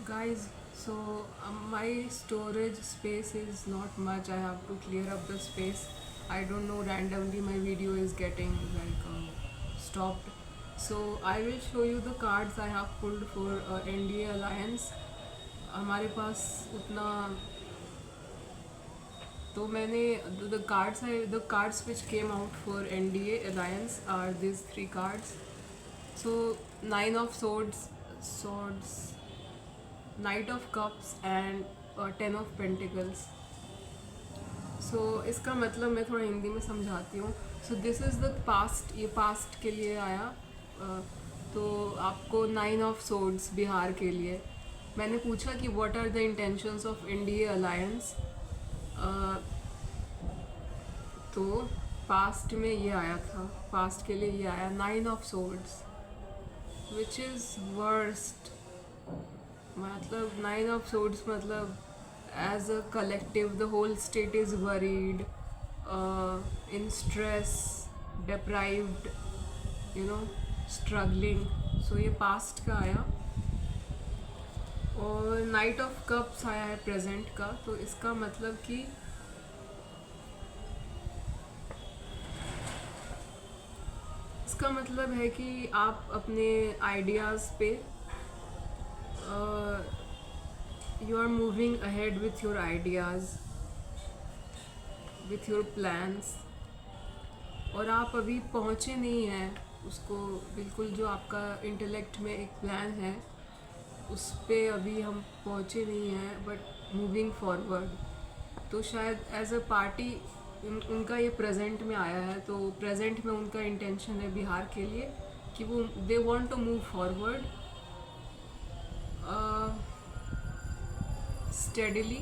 Guys, so my storage space is not much. I have to clear up the space. I don't know, randomly my video is getting stopped. So I will show you the cards I have pulled for NDA Alliance. हमारे पास उतना तो मैंने the cards which came out for NDA Alliance are these three cards. So Nine of Swords, Knight of Cups and Ten of Pentacles. सो इसका मतलब मैं थोड़ा हिंदी में समझाती हूँ. So this is the past, ये पास्ट के लिए आया. तो आपको नाइन ऑफ सोर्ड्स बिहार के लिए. मैंने पूछा कि what are the intentions of India alliance. तो पास्ट में ये आया था, पास्ट के लिए ये आया nine of swords which is worst. मतलब नाइन ऑफ सोर्ड्स मतलब as a collective the whole state is worried, in stress, deprived, struggling. So ये past का आया. और नाइट ऑफ कप्स आया है प्रेजेंट का. तो इसका मतलब कि इसका मतलब है कि आप अपने आइडियाज़ पे you are moving ahead with your ideas, with your plans. और आप अभी पहुँचे नहीं हैं उसको बिल्कुल, जो आपका इंटेलेक्ट में एक प्लान है उस पे अभी हम पहुँचे नहीं हैं, बट मूविंग फॉरवर्ड. तो शायद एज अ पार्टी उनका ये प्रेजेंट में आया है. तो प्रेजेंट में उनका इंटेंशन है बिहार के लिए कि वो they want to move forward steadily.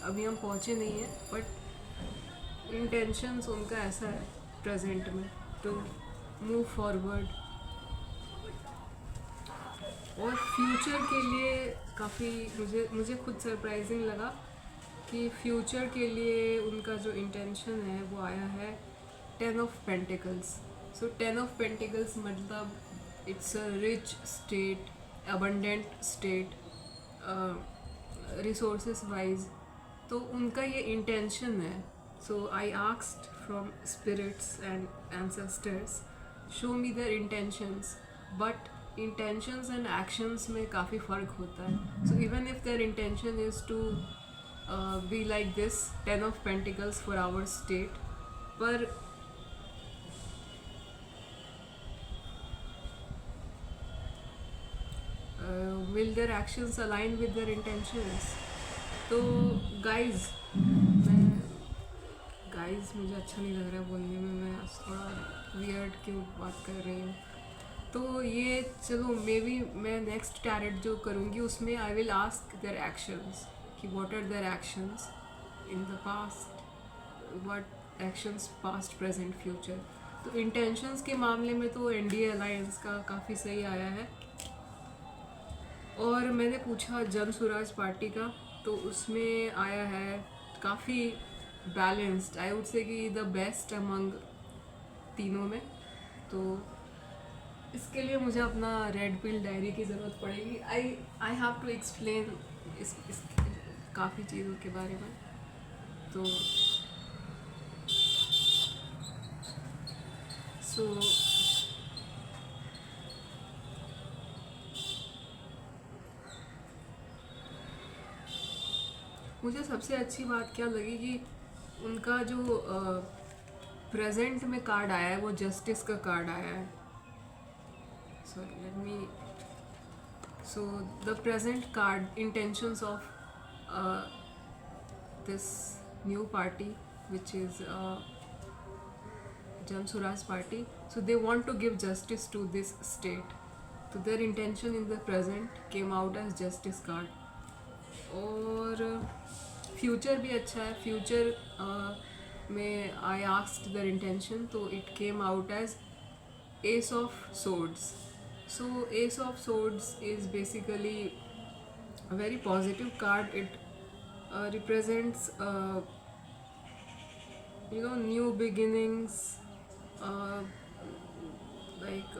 अभी हम पहुँचे नहीं हैं बट इंटेंशंस उनका ऐसा है प्रेजेंट में टू मूव फॉरवर्ड. और फ्यूचर के लिए काफ़ी मुझे खुद सरप्राइजिंग लगा कि फ्यूचर के लिए उनका जो इंटेंशन है वो आया है ten of pentacles. So ten of pentacles मतलब it's a rich state, abundant state resources wise. तो उनका ये इंटेंशन है. So I asked from spirits and ancestors, show me their intentions. But intentions and actions में काफ़ी फ़र्क होता है. So even if their intention is to be like this ten of pentacles for our state, पर will their actions align with their intentions? तो guys मुझे अच्छा नहीं लग रहा है बोलने में, मैं थोड़ा वियर्ड क्यों बात कर रही हूँ. तो ये चलो मे बी मैं नेक्स्ट टैरेट जो करूँगी उसमें I will ask their actions कि what are their actions in the past, what actions past present future. तो इंटेंशंस के मामले में तो एनडीए अलायंस का काफ़ी सही आया है. और मैंने पूछा जन स्वराज पार्टी का, तो उसमें आया है काफ़ी बैलेंस्ड, आई वुड से कि द बेस्ट अमंग तीनों में. तो इसके लिए मुझे अपना रेड पिल डायरी की ज़रूरत पड़ेगी. आई हैव टू एक्सप्लेन इस काफ़ी चीज़ों के बारे में. तो मुझे सबसे अच्छी बात क्या लगी कि उनका जो प्रेजेंट में कार्ड आया है वो जस्टिस का कार्ड आया है. Sorry let me. So the present card intentions of this new party which is Jan Suraj party. So they want to give justice to this state. So their intention in the present came out as justice card. और future भी अच्छा है. Future में I asked their intention, तो it came out as ace of swords. So ace of swords is basically a very positive card. It represents new beginnings, like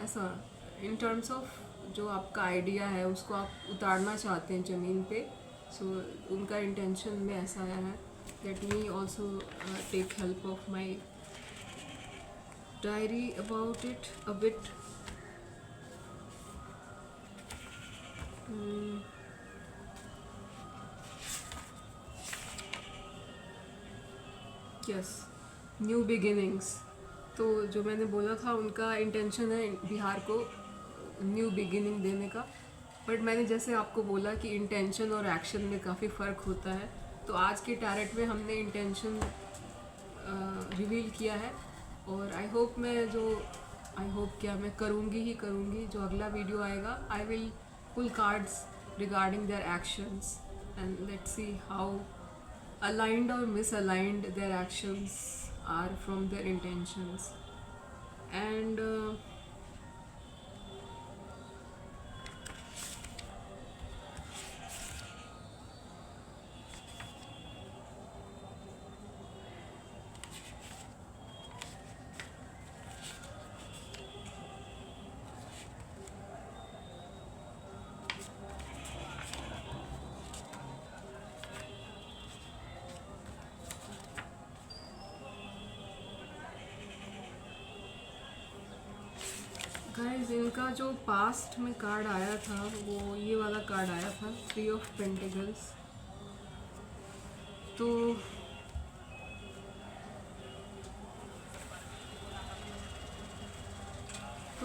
ऐसा in terms of जो आपका idea है उसको आप उतारना चाहते हैं ज़मीन पे, सो उनका इंटेंशन में ऐसा आया है. Let me also take help of my diary about it a bit. Yes, new beginnings. तो जो मैंने बोला था उनका इंटेंशन है बिहार को न्यू बिगिनिंग देने का. बट मैंने जैसे आपको बोला कि इंटेंशन और एक्शन में काफ़ी फ़र्क होता है, तो आज के टैरेट में हमने इंटेंशन रिवील किया है. और आई होप क्या मैं करूँगी जो अगला वीडियो आएगा, I will pull cards regarding their actions and let's see how aligned or misaligned their actions are from their intentions. And guys, इनका जो पास्ट में कार्ड आया था वो ये वाला कार्ड आया था, 3 ऑफ पेंटिकल्स. तो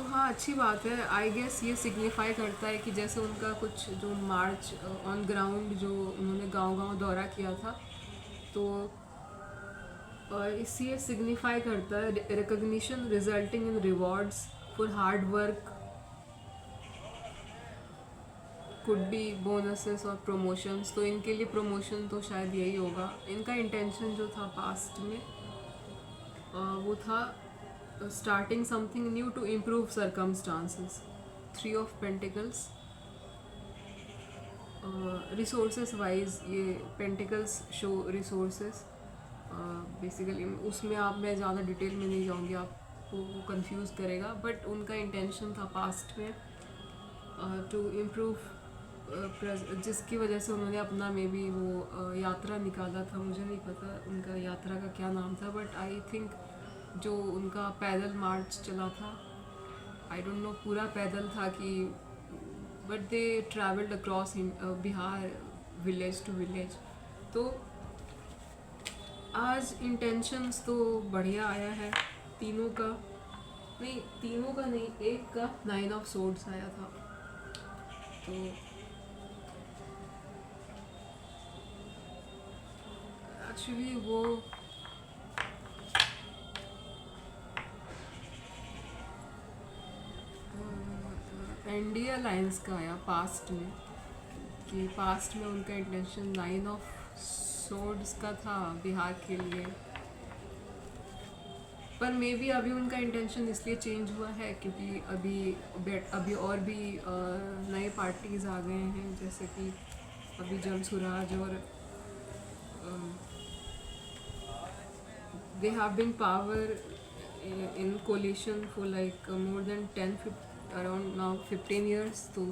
हाँ, अच्छी बात है. आई गेस ये सिग्निफाई करता है कि जैसे उनका कुछ जो मार्च ऑन ग्राउंड जो उन्होंने गांव-गांव दौरा किया था, तो इससे सिग्निफाई करता है recognition resulting in rewards for hard work, could be bonuses और प्रमोशंस. तो इनके लिए प्रमोशन तो शायद यही होगा. इनका इंटेंशन जो था पास्ट में वो था starting something new to improve circumstances. 3 of pentacles. Resources wise ये पेंटिकल्स शो रिसोर्सेस बेसिकली. उसमें मैं ज़्यादा डिटेल में नहीं जाऊँगी, आपको वो कंफ्यूज करेगा. बट उनका इंटेंशन था पास्ट में टू इम्प्रूव, जिसकी वजह से उन्होंने अपना मे बी वो यात्रा निकाला था. मुझे नहीं पता उनका यात्रा का क्या नाम था, बट आई थिंक जो उनका पैदल मार्च चला था, आई डोंट नो पूरा पैदल था कि, but they travelled across in Bihar village to village. तो आज इंटेंशंस तो बढ़िया आया है. तीनों का नहीं, एक का 9 ऑफ सोर्ड्स आया था. तो एक्चुअली वो एनडीए अलायंस का आया पास्ट में, कि पास्ट में उनका इंटेंशन 9 ऑफ सोर्ड्स का था बिहार के लिए. पर मे बी अभी उनका इंटेंशन इसलिए चेंज हुआ है क्योंकि अभी और भी नए पार्टीज़ आ गए हैं, जैसे कि अभी जन स्वराज, और they have been power in coalition for like more than 10 around now 15 years. तो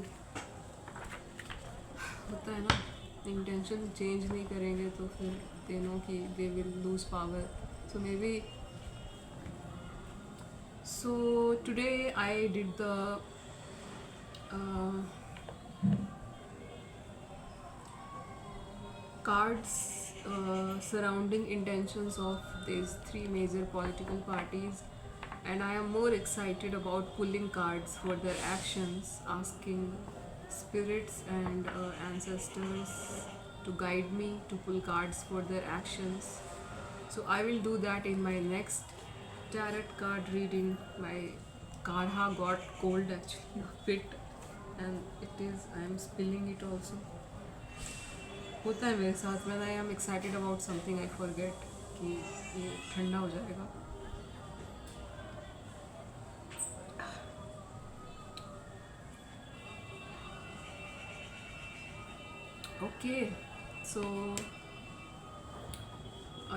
होता है ना, इंटेंशन चेंज नहीं करेंगे तो फिर they know कि they will lose power. So maybe today I did the cards surrounding intentions of these 3 major political parties, and I am more excited about pulling cards for their actions, asking spirits and ancestors to guide me to pull cards for their actions. So I will do that in my next tarot card reading. My karha got cold actually a bit, and I am spilling it also. होता है मेरे साथ. when I am excited about something I forget कि ये ठंडा हो जाएगा. Okay, सो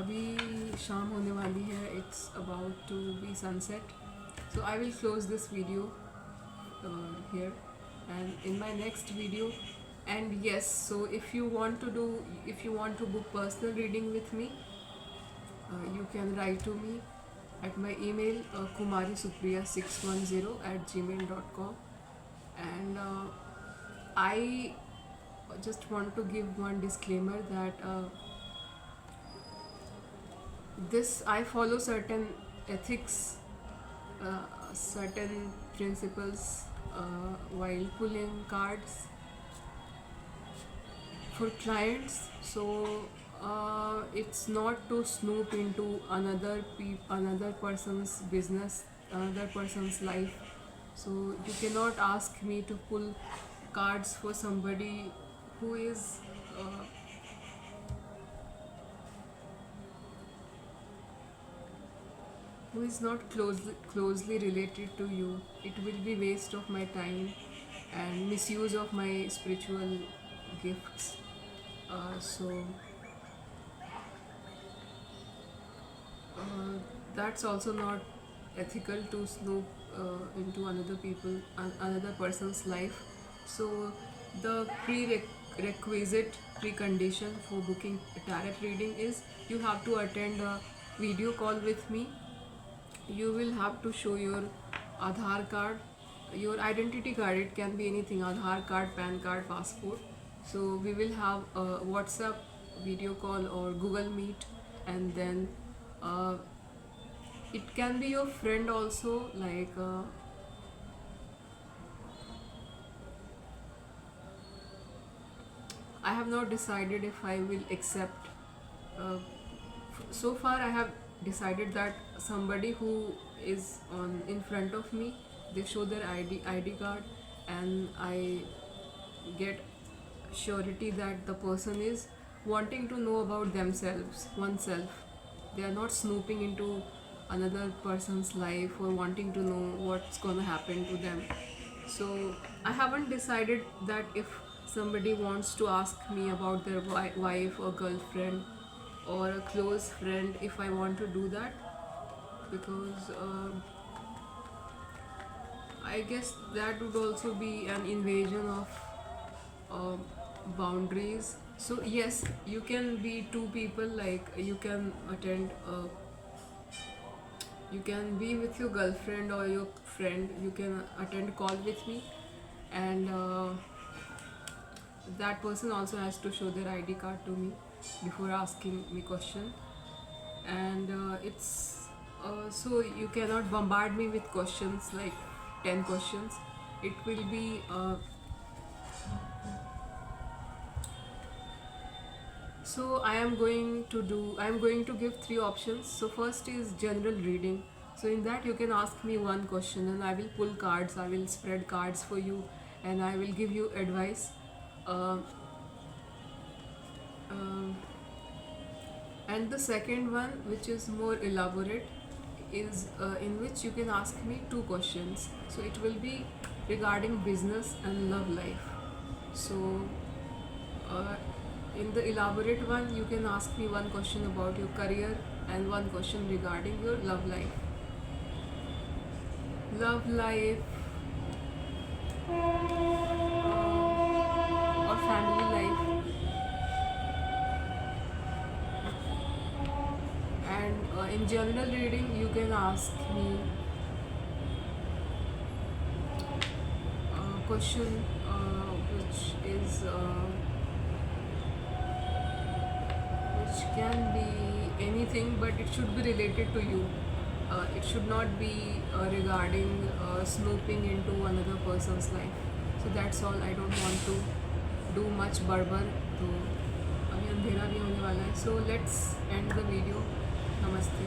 अभी शाम होने वाली है. It's about to be sunset. So I will close this video. here and in my next video. And yes, so if you want to book personal reading with me, you can write to me at my email kumarisupriya610@gmail.com. And I just want to give one disclaimer that this I follow certain ethics, certain principles while pulling cards for clients. So it's not to snoop into another person's business, another person's life. So you cannot ask me to pull cards for somebody who is not closely related to you. It will be waste of my time and misuse of my spiritual gifts. So that's also not ethical to snoop into another person's life. So the prerequisite precondition for booking a tarot reading is you have to attend a video call with me. You will have to show your Aadhaar card, your identity card. It can be anything: Aadhaar card, PAN card, passport. So we will have a WhatsApp video call or Google Meet, and then it can be your friend also, like I have not decided if I will accept. So far I have decided that somebody who is in front of me, they show their ID card, and I get surety that the person is wanting to know about oneself. They are not snooping into another person's life or wanting to know what's gonna happen to them. So I haven't decided that if somebody wants to ask me about their wife or girlfriend or a close friend, if I want to do that, because I guess that would also be an invasion of boundaries. So yes, you can be two people, like you can be with your girlfriend or your friend, you can attend call with me, and that person also has to show their ID card to me before asking me question. And it's so you cannot bombard me with questions like 10 questions. It will be so I am going to give 3 options. So first is general reading. So in that you can ask me one question and I will pull cards, I will spread cards for you, and I will give you advice. And the second one, which is more elaborate, is in which you can ask me 2 questions. So it will be regarding business and love life. So in the elaborate one, you can ask me one question about your career and one question regarding your love life. Or family life. And in general reading, you can ask me a question which can be anything, but it should be related to you. It should not be regarding snooping into another person's life. So that's all. I don't want to do much बड़बड़, तो अभी अंधेरा भी होने वाला है. So let's end the video. Namaste.